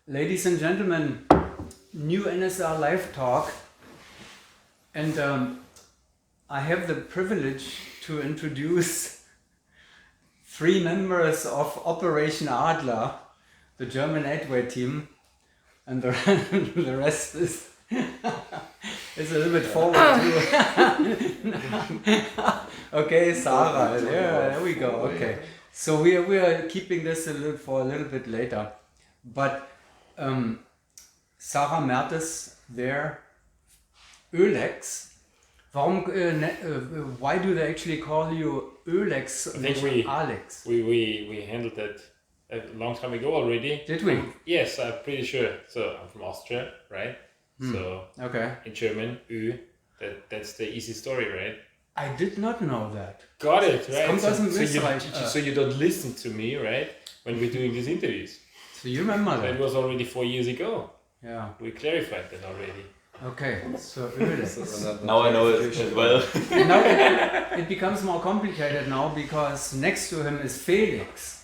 Ladies and gentlemen, new NSL live talk, and I have the privilege to introduce 3 members of Operation Adler, the German 8-way team, and the rest is is a little bit forward too. Okay, Sarah, there we go. Okay, so we are keeping this for a little bit later, but Sarah Mertes there, Ölex. Why do they actually call you Ölex and Alex? We handled that a long time ago already. Did we? Yes, I'm pretty sure. So I'm from Austria, right? So okay. In German, Ö, that's the easy story, right? I did not know that. Got it, right? So you don't listen to me, right? When we're doing these interviews. So you remember that? That was already 4 years ago. Yeah. We clarified that already. Okay, so Ölex. Now I know it as well. Now it becomes more complicated now because next to him is Felix.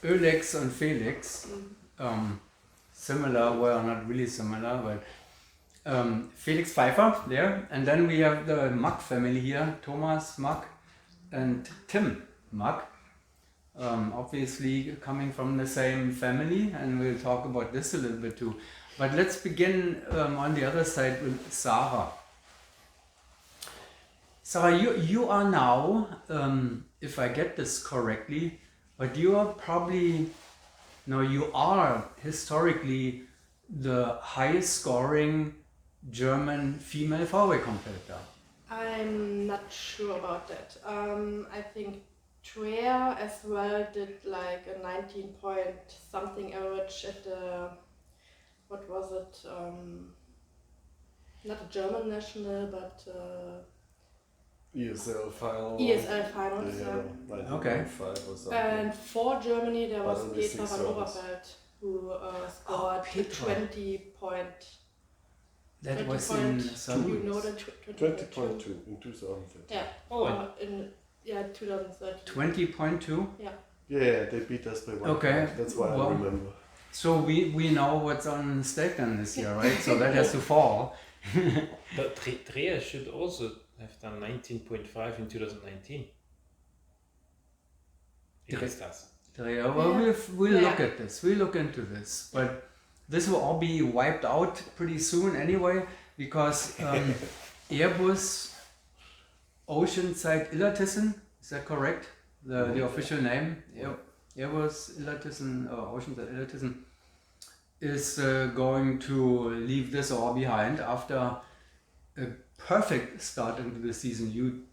Ölex and Felix. Similar, well, not really similar, but Felix Pfeiffer there. And then we have the Mack family here, Thomas Mack and Tim Mack. Obviously coming from the same family, and we'll talk about this a little bit too. But let's begin on the other side with Sarah. Sarah, you are now, if I get this correctly, but you are probably, no, you are historically the highest scoring German female four-way competitor. I'm not sure about that. I think Trier as well did like a 19 point something average at the, what was it, not a German national, but ESL final. ESL finals, yeah. Okay. Or something. And for Germany there was Only Petra 6 van servers. Overveld who scored Petra. 20 point. That 20 was point, in you know that 20.2 in 2013. Yeah. Oh, In 2013. 20.2. Yeah, they beat us by 1 Okay. point. That's why Well, I remember. So we know what's on stake then this year, right? So that has to fall. but Trier should also have done 19.5 in 2019. Against us. Well, we'll look at this. We'll look into this. But this will all be wiped out pretty soon anyway, because Airbus, Oceanside, Illertissen, is that correct? The official name? Airbus, Illertissen, Oceanside, Illertissen, is going to leave this all behind after a perfect start into the season. You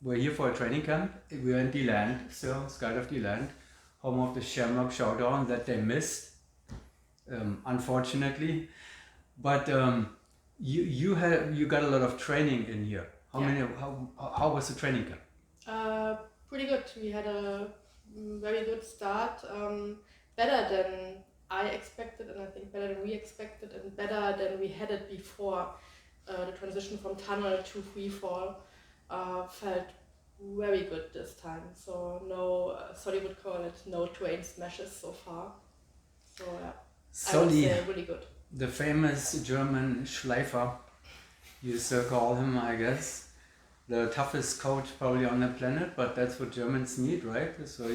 were here for a training camp. We were in DeLand, still, Sky of DeLand, home of the Shamrock Showdown that they missed, unfortunately. But you got a lot of training in here. How was the training camp? Pretty good. We had a very good start. Better than I expected, and I think better than we expected, and better than we had it before. The transition from tunnel to free fall felt very good this time. So no, Solly would call it no train smashes so far. So yeah, I would say really good. The famous German Schleifer, you still call him, I guess. The toughest coach probably on the planet, but that's what Germans need, right? So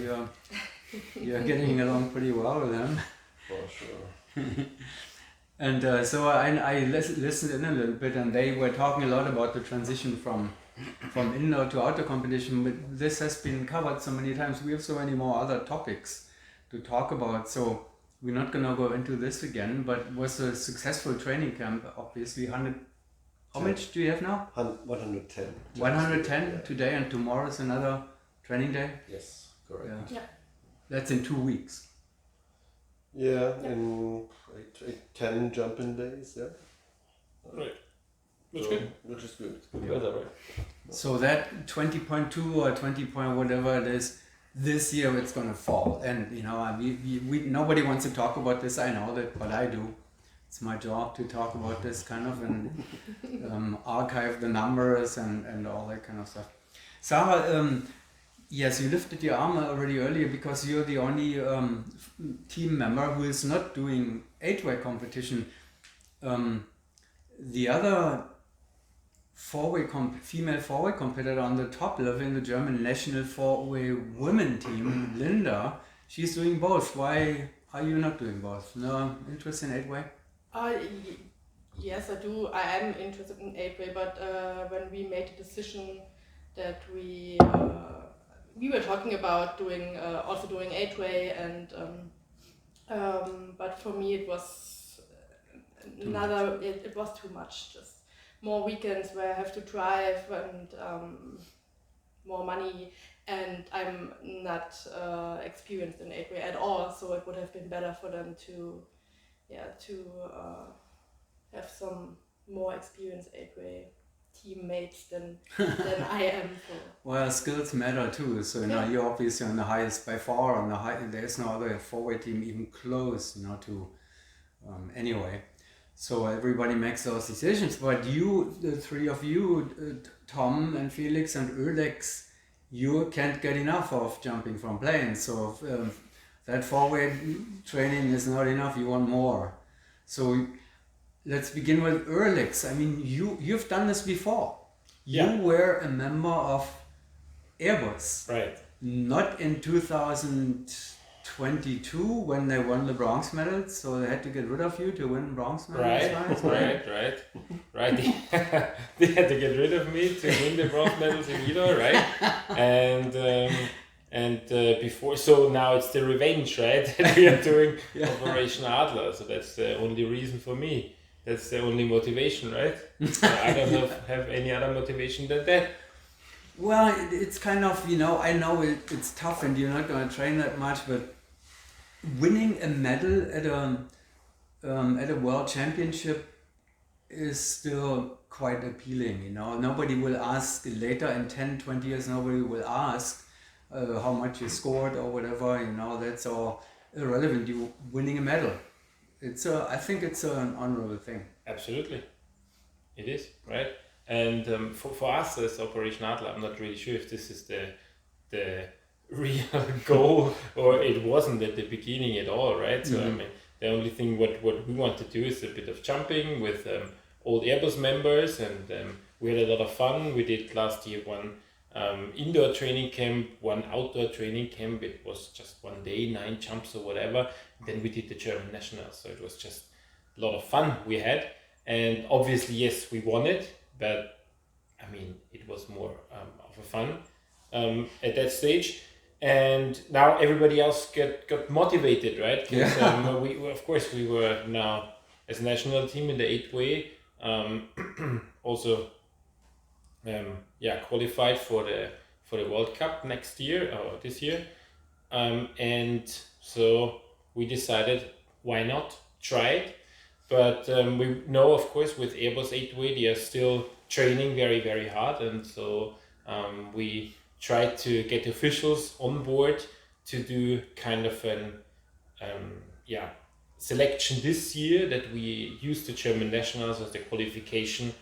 you're getting along pretty well with him. For sure. And so I listened in a little bit, and they were talking a lot about the transition from indoor to outdoor competition. But this has been covered so many times. We have so many more other topics to talk about. So we're not gonna go into this again. But it was a successful training camp. Obviously, 100. How much do you have now? 110. 110 today, and tomorrow is another training day. Yes, correct. Yeah. That's in 2 weeks. Yeah, in 10 jumping days, yeah. Right. That's So, good. which is good. Good weather, right? So that 20.2 or 20 point whatever it is, this year it's gonna fall. And you know, we nobody wants to talk about this. I know that, but I do. It's my job to talk about this kind of and archive the numbers and all that kind of stuff. Sarah, Yes, you lifted your arm already earlier because you're the only team member who is not doing 8-way competition. The other female 4-way competitor on the top level in the German national 4-way women team, Linda, she's doing both. Why are you not doing both? No interest in 8-way? Yes, I do. I am interested in 8-way, but when we made the decision that we were talking about doing also doing 8-way, and but for me it was it was too much. Just more weekends where I have to drive and more money, and I'm not experienced in 8-way at all. So it would have been better for them to have some more experienced 8-way teammates than I am. So. Well, skills matter too. So you're obviously on the highest by far. On the high, there's no other 4-way team even close. To anyway. So everybody makes those decisions. But you, the three of you, Tom and Felix and Ölex, you can't get enough of jumping from planes. So that 4-way training is not enough. You want more. So let's begin with Ölex. I mean, you've done this before. Yeah. You were a member of Airbus. Right. Not in 2022 when they won the bronze medals, so they had to get rid of you to win bronze medals. Right. They had to get rid of me to win the bronze medals in Ilo, right? And before, so now it's the revenge, right? That we are doing Operation Adler. So that's the only reason for me. That's the only motivation, right? I don't have any other motivation than that. Well, it's kind of, I know it's tough and you're not going to train that much, but winning a medal at a world championship is still quite appealing, Nobody will ask later in 10, 20 years, nobody will ask how much you scored or whatever, that's all irrelevant. You winning a medal. I think it's an honorable thing. Absolutely. It is, right? And for us as Operation Adler, I'm not really sure if this is the real goal, or it wasn't at the beginning at all, right? So I mean, the only thing what we want to do is a bit of jumping with old Airbus members, and we had a lot of fun. We did last year one indoor training camp, one outdoor training camp. It was just one day, 9 jumps or whatever. Then we did the German Nationals, so it was just a lot of fun we had. And obviously, yes, we won it, but I mean, it was more of a fun at that stage. And now everybody else got motivated, right? We were now as a national team in the 8-way, also qualified for the World Cup next year or this year, and so we decided, why not try it? But we know, of course, with Airbus 8-way, they are still training very, very hard, and so we tried to get officials on board to do kind of an selection this year, that we use the German Nationals as the qualification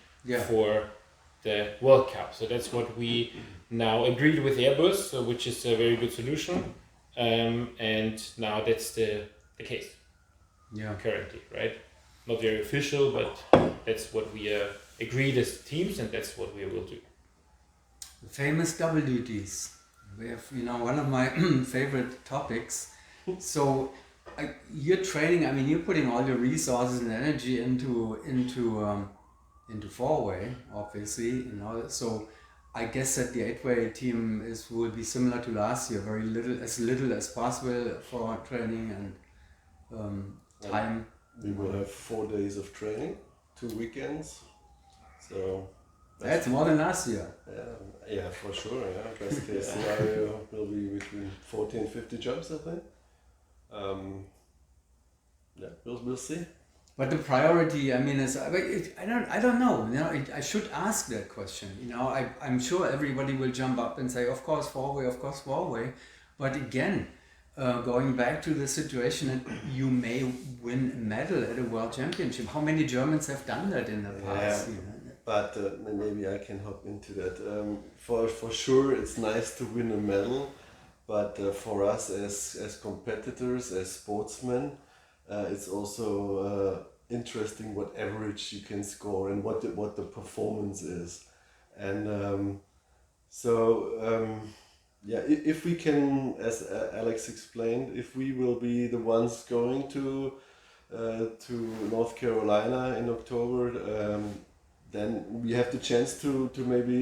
for the World Cup. So that's what we now agreed with Airbus, which is a very good solution, and now that's the case currently, right? Not very official, but that's what we agreed as teams, and that's what we will do. The famous double duties. We have, one of my favorite topics. So you're training. I mean, you're putting all your resources and energy into 4-way, obviously. So I guess that the 8-way team will be similar to last year. Very little as possible for training and time. We will have 4 days of training, 2 weekends. So that's more than last year. Yeah, for sure. Yeah, best case scenario will be between 40 and 50 jumps, I think. We'll see. But the priority, I mean, I don't know. I should ask that question. I'm sure everybody will jump up and say, of course 4-way, of course 4-way. But again, going back to the situation that you may win a medal at a world championship. How many Germans have done that in the past? but maybe I can hop into that. For sure, it's nice to win a medal, but for us as competitors, as sportsmen, it's also interesting what average you can score and what the performance is, and yeah, if we can, as Alex explained, if we will be the ones going to North Carolina in October, then we have the chance to maybe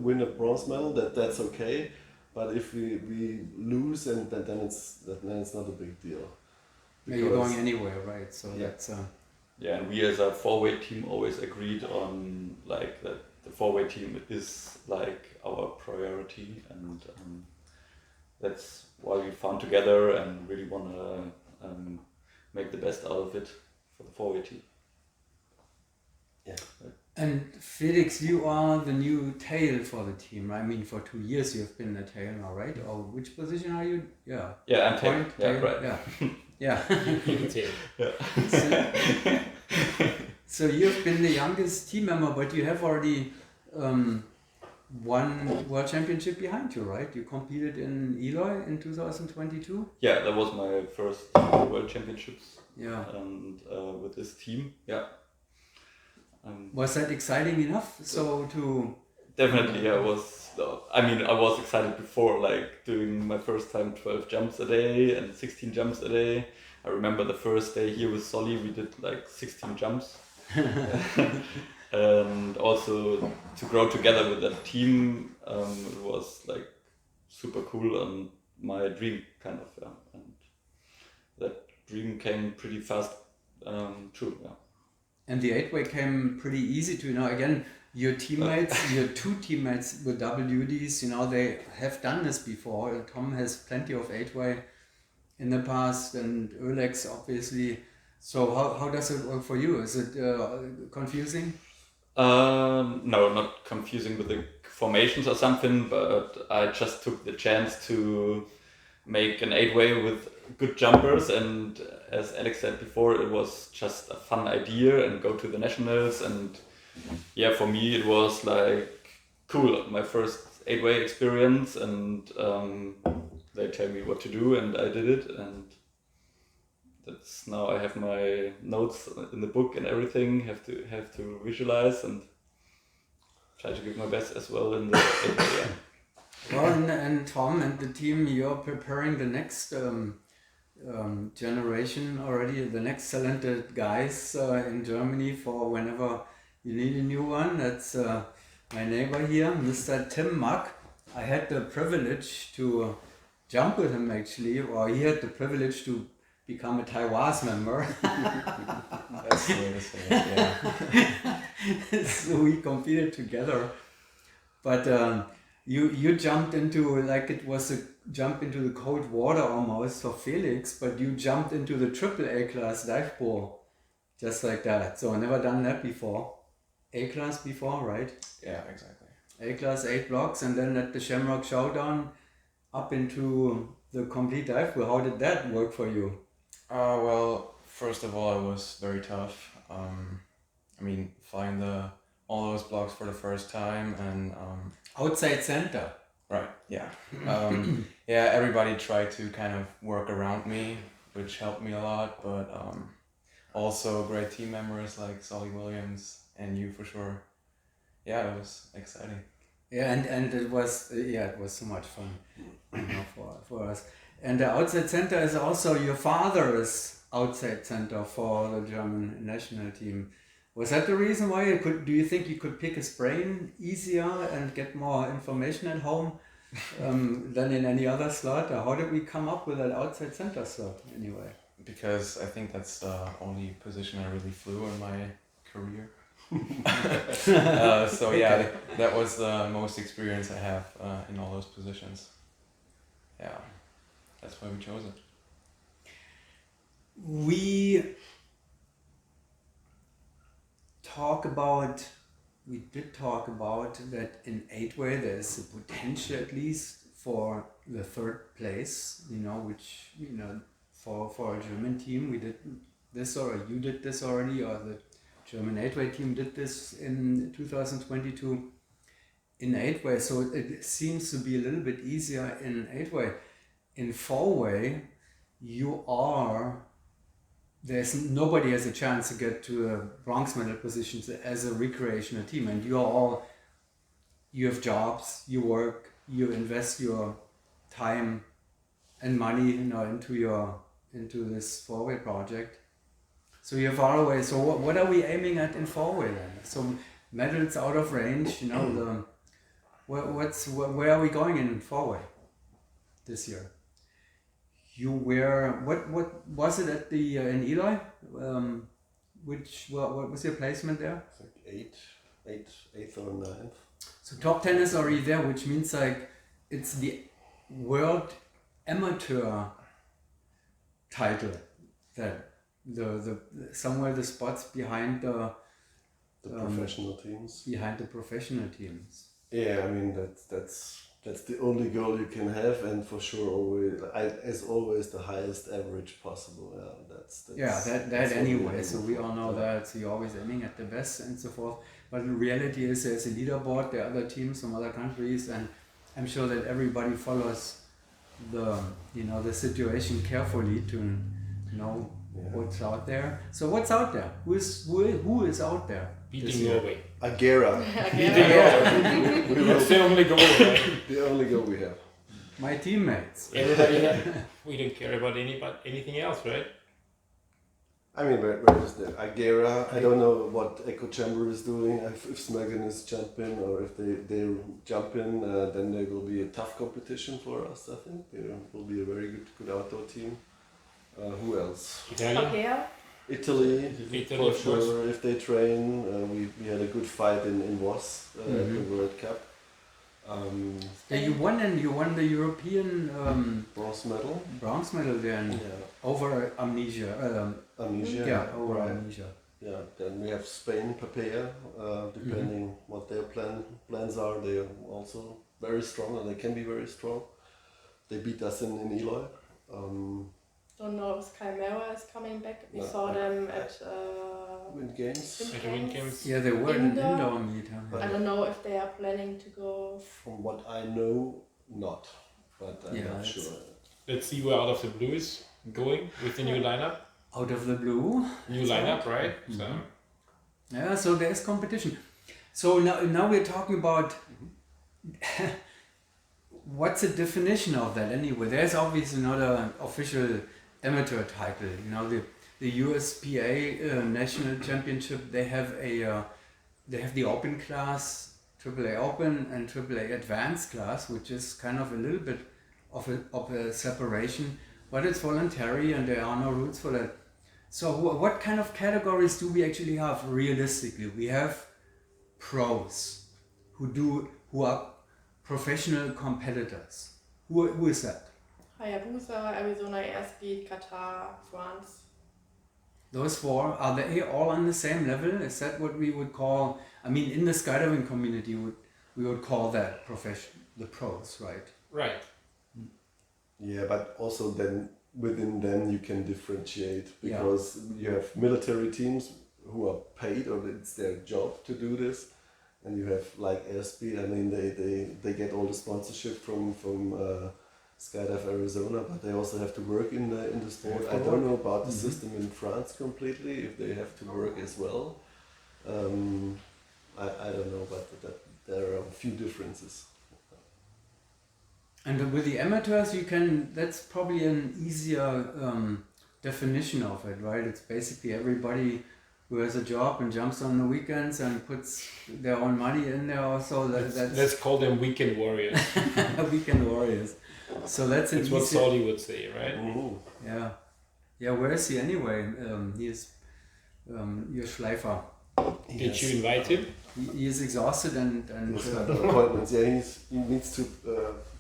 win a bronze medal. That's okay, but if we lose, and then it's not a big deal. Yeah, you're going anywhere, right? So Yeah. that's Yeah, and we as a four-way team always agreed on like that the four-way team is like our priority, and that's why we found together and really want to make the best out of it for the four-way team. Yeah. And Felix, you are the new tail for the team. I mean, for 2 years you've been the tail now, right? Or which position are you? Yeah. Yeah, I'm tail. Point, Yeah, tail, right. Yeah. Yeah. Tail. So you've been the youngest team member, but you have already one world championship behind you, right? You competed in Eloy in 2022. Yeah, that was my first World Championships, Yeah. and with this team, yeah. Was that exciting enough? So to Definitely, I was. I mean, I was excited before, like doing my first time 12 jumps a day and 16 jumps a day. I remember the first day here with Solly, we did like 16 jumps. And also to grow together with that team, it was like super cool and my dream kind of, yeah. And that dream came pretty fast true, yeah. And the 8-way came pretty easy to, again, your teammates, your two teammates with WDs, they have done this before. Tom has plenty of 8-way in the past, and Alex obviously. So how does it work for you? Is it confusing? No, not confusing with the formations or something, but I just took the chance to make an 8-way with good jumpers, and as Alex said before, it was just a fun idea and go to the nationals, and yeah, for me it was like cool, my first 8-way experience, and they tell me what to do and I did it, and that's now I have my notes in the book and everything, have to visualize and try to give my best as well in the 8-way, yeah. Well, and Tom and the team, you're preparing the next generation already, the next talented guys in Germany for whenever you need a new one. That's my neighbor here, Mr. Tim Mack. I had the privilege to jump with him actually, or he had the privilege to become a Taiwanese member. That's the way to say it, yeah. So we competed together. But you jumped into, like it was a jump into the cold water almost for Felix, but you jumped into the AAA class dive pool, just like that. So I never done that before. A class before, right? Yeah, exactly. A class, 8 blocks, and then at the Shamrock Showdown up into the complete dive pool. How did that work for you? Well, first of all, it was very tough. I mean, flying all those blocks for the first time, and Outside center. right, yeah. Yeah, everybody tried to kind of work around me, which helped me a lot, but also great team members like Solly Williams and you for sure. Yeah, it was exciting. Yeah, and it was so much fun for us. And the outside center is also your father's outside center for the German national team. Was that the reason why you could? Do you think you could pick his brain easier and get more information at home than in any other slot? Or how did we come up with that outside center slot anyway? Because I think that's the only position I really flew in my career. So yeah, that was the most experience I have in all those positions. Yeah, that's why we chose it. We did talk about that in 8-way there's a potential at least for the 3rd place, which, for a German team, we did this, or you did this already, or the German 8-way team did this in 2022 in 8-way, so it seems to be a little bit easier in 8-way. In 4-way, nobody has a chance to get to a bronze medal positions as a recreational team, and you have jobs, you work, you invest your time and money, into this 4-way project. So you're far away. So what are we aiming at in 4-way then? So medals out of range, where are we going in 4-way this year? What was it at the in Eli? What was your placement there? Like eighth or ninth. So top 10 is already there, which means like it's the world amateur title that the somewhere the spots behind the professional teams. Behind the professional teams. Yeah, I mean that's the only goal you can have, and for sure always the highest average possible. Yeah, that's anyway. So we all know that. So you're always aiming at the best and so forth. But the reality is there's a leaderboard. There are other teams from other countries, and I'm sure that everybody follows the situation carefully to know what's out there. So what's out there? Who is out there? Beating Norway. Agera. Beating Norway. That's the only goal, right? The only goal we have. My teammates. We don't care about anything else, right? I mean, where is the Agera? I don't know what Echo Chamber is doing. If Smagen is jumping, or if they jump in, then there will be a tough competition for us. I think there will be a very good outdoor team. Who else? Italy, for sure. If they train, we had a good fight in Was at the World Cup. You won the European bronze medal then over Amnesia. Over Amnesia. Yeah, then we have Spain, Papaya. Depending what their plans are, they are also very strong, and they can be very strong. They beat us in Eloy. Don't know if Chimera is coming back. We saw them at Wind Games. Yeah, they were in indoor meet. I don't know if they are planning to go. From what I know, not. But I'm not sure. Let's see where Out of the Blue is going with the new lineup. Out of the Blue. New lineup, right? Yeah, so there's competition. So now we're talking about what's the definition of that anyway? There's obviously not an official amateur title. The USPA National Championship. They have the open class, AAA Open and AAA Advanced class, which is kind of a little bit of a separation, but it's voluntary and there are no rules for that. So what kind of categories do we actually have realistically? We have pros who are professional competitors. Who is that? Hayabusa, Arizona Airspeed, Qatar, France. Those four, are they all on the same level? Is that what we would call, in the skydiving community, we would call that the pros, right? Right. Yeah, but also then within them you can differentiate, because you have military teams who are paid, or it's their job to do this. And you have like Airspeed, they get all the sponsorship from Skydive Arizona, but they also have to work in the sport. I don't know about the system in France completely, if they have to work as well. I don't know, but there are a few differences. And with the amateurs, that's probably an easier definition of it, right? It's basically everybody who has a job and jumps on the weekends and puts their own money in there also. Let's call them weekend warriors. Weekend warriors. So that's what Solly would say, right? Ooh. Yeah. Yeah, where is he anyway? He's your Schleifer. Did you invite him? He is exhausted and he's got appointments. Yeah, he needs to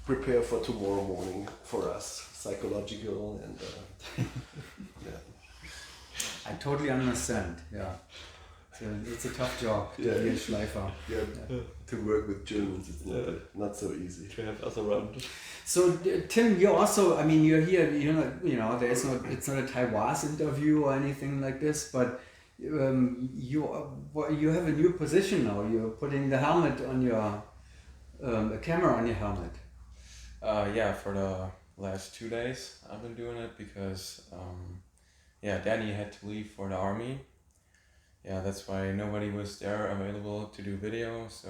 prepare for tomorrow morning for us, psychological and yeah. I totally understand. Yeah, it's a tough job to be a Schleifer. Yeah, to work with Germans, it's not so easy. To have us around. So Tim, you also, you're here. It's not a Taiwanese interview or anything like this, but you have a new position now. You're putting the helmet on your a camera on your helmet. Yeah, for the last 2 days I've been doing it because Danny had to leave for the army. Yeah, that's why nobody was there available to do video, so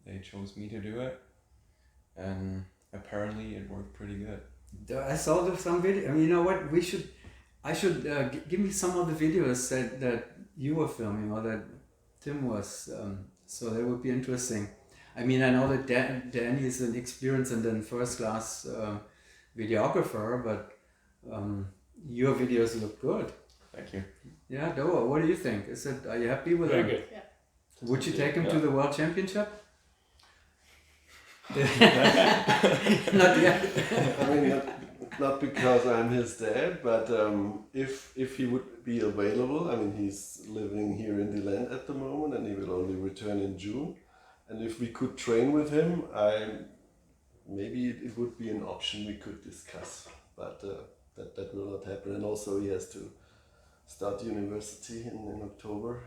they chose me to do it, and apparently it worked pretty good. I saw some video. I mean, you know what? I should give me some of the videos that you were filming or that Tim was. So that would be interesting. I mean, I know that Danny is an experienced and then first class videographer, but your videos look good. Thank you. Yeah, Doa, what do you think? Are you happy with Very it? good. Yeah. Would you take him to the World Championship? Not yet. I mean, not because I'm his dad, but if he would be available, I mean, he's living here in the land at the moment, and he will only return in June. And if we could train with him, maybe it would be an option we could discuss. But that will not happen. And also, he has to start university in October.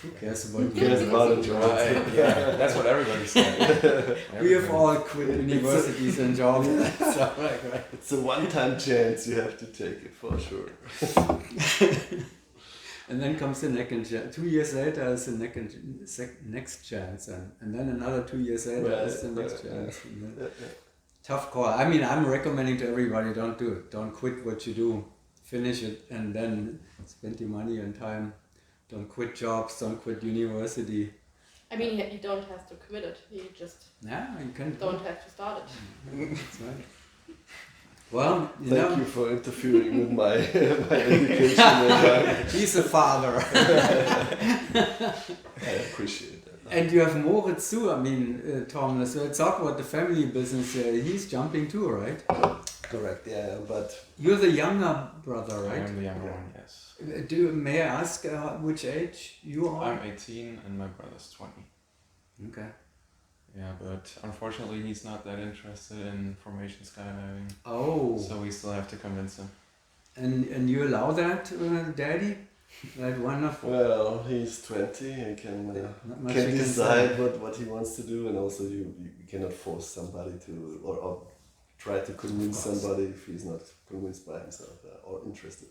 Who cares Who about cares about it? Right, yeah, that's what everybody said. We have all quit universities and jobs. So, right. It's a one-time chance. You have to take it for sure. And then comes the next chance. 2 years later is the next chance, and then another 2 years later is the next chance. Tough call. I mean, I'm recommending to everybody, don't do it. Don't quit what you do. Finish it and then spend your money and time. Don't quit jobs. Don't quit university. I mean, you don't have to quit it. You just You can. don't have to start it. That's right. Well, Thank you for interfering with my my education. He's a father. I appreciate that. And you have Moritz too. I mean, Tom, let's talk about the family business. He's jumping too, right? Correct, yeah, but You're the younger brother, I right? am the younger one, yes. May I ask which age you are? I'm 18 and my brother's 20. Okay. Yeah, but unfortunately he's not that interested in formation skydiving. Oh. So we still have to convince him. And you allow that, Daddy? That one of well, he's 20. He can not much can you can decide say. what he wants to do, and also you cannot force somebody to or try to convince somebody if he's not convinced by himself or interested.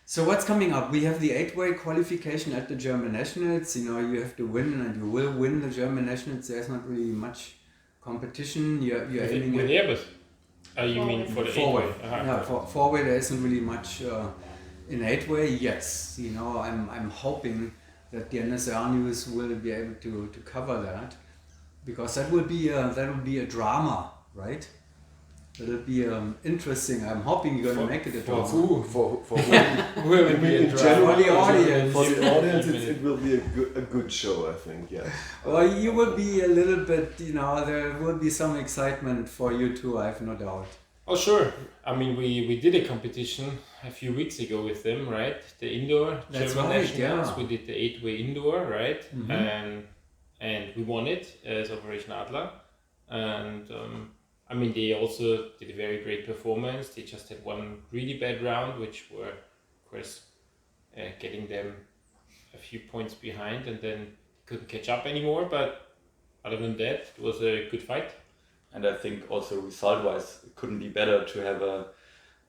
So what's coming up? We have the 8-way qualification at the German Nationals. You know, you have to win, and you will win the German Nationals. There's not really much competition. You're aiming With at Airbus? You mean for the forward. 8-way? Uh-huh. Yeah, for forward there isn't really much in 8-way. Yes, you know, I'm hoping that the NSL news will be able to cover that, because that will be a drama, right? It'll be interesting. I'm hoping you're gonna make it a drama. For who? Will I mean, be a in drama. general, For the audience. For the audience, it will be a good show, I think. Yeah. Well, you will be a little bit, you know, there will be some excitement for you too, I have no doubt. Oh, sure. I mean, we did a competition a few weeks ago with them, right? The indoor That's German right, Nationals. yeah. We did the 8-way indoor, right? Mhm. And we won it as Operation Adler. And I mean, they also did a very great performance. They just had one really bad round, which were, of course, getting them a few points behind, and then couldn't catch up anymore. But other than that, it was a good fight. And I think also result-wise, it couldn't be better to have a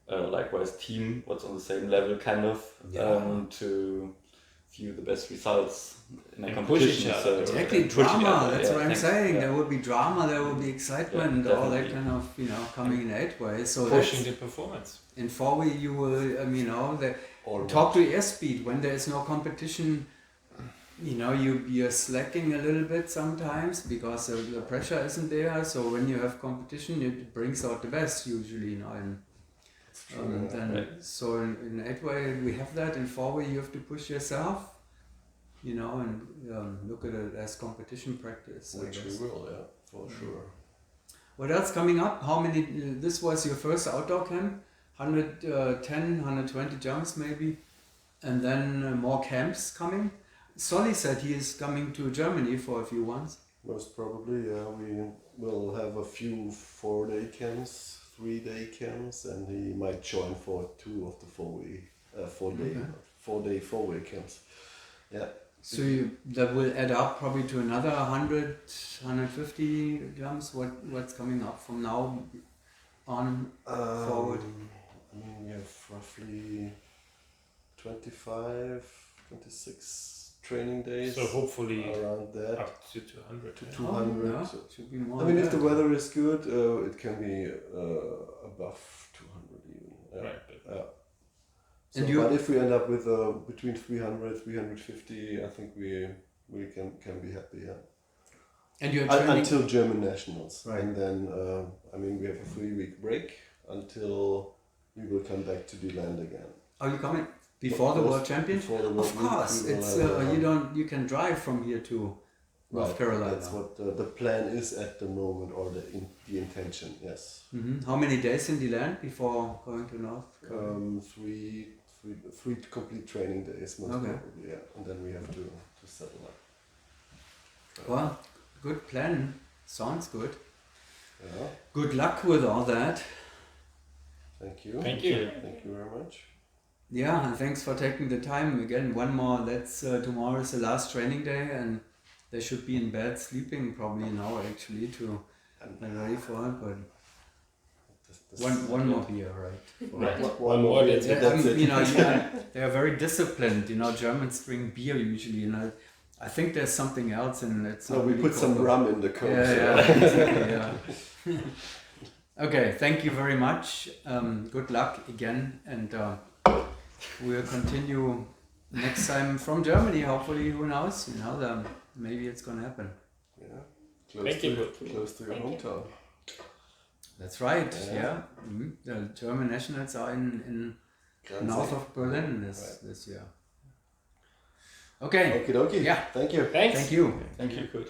likewise team what's on the same level, kind of, to view the best results in a And competition. push each other. Exactly, push each drama, other, that's yeah, what I'm thanks, saying. yeah. There will be drama, there will be excitement, Yeah, all that definitely. kind of, you know, coming in 8-way. So Pushing that's, the performance. in 4-way you will, you know, All talk to airspeed when there is no competition. You know, you're slacking a little bit sometimes because the pressure isn't there. So when you have competition, it brings out the best usually, you know. And then, so in 8-way we have that. In 4-way you have to push yourself, you know, and look at it as competition practice. I Which we guess. will, yeah, for sure. What else coming up? How many? This was your first outdoor camp, 110, 120 jumps maybe, and then more camps coming. Solly said he is coming to Germany for a few ones. Most probably, yeah. We will have a few 4-day camps, 3-day camps, and he might join for 2 of the 4 day, 4 day, Okay. 4-day, 4-way camps. Yeah. So that will add up probably to another 100, 150 jumps. What's coming up from now on forward? I mean, we have roughly 25, 26 training days. So hopefully around that. up to 200. To yeah. 200. Yeah, So, should be more I mean, than if the that. weather is good, it can be above 200 even. Yeah. Right, but Yeah. So, And you- but if we end up with between 300, 350, I think we can be happy. Yeah. And you're training. Until German nationals, Right. and then I mean we have a 3-week break until we will come back to the land again. Are you coming before the Of course, World Championship? before the World- Of course, we will it's have, you can drive from here to North Right, Carolina. That's what the plan is at the moment, or the intention. Yes. How many days in the land before going to North Carolina? Three complete training days, most Okay. probably. Yeah, and then we have to settle up. Well, good plan. Sounds good. Yeah. Good luck with all that. Thank you. Thank you. Thank you very much. Yeah, and thanks for taking the time. Again, one more. Tomorrow is the last training day, and they should be in bed sleeping probably now actually to be ready for it. But one more beer, right? Right. One more. that's it. That's it. You know, they are very disciplined. You know, Germans drink beer usually, and I think there's something else, and it's So not we really put some called- rum in the coke. Yeah, so- exactly, yeah. Okay, thank you very much. Good luck again, and we'll continue next time from Germany. Hopefully, who knows? You know, maybe it's gonna happen. Yeah. Close Thank to, you. Close to your Thank you. hometown. That's right. Yeah. Yeah, the German nationals are in north of Berlin this year. Okay. Okie dokie. Yeah. Thank you. Thanks. Thank you. Thank you. Good.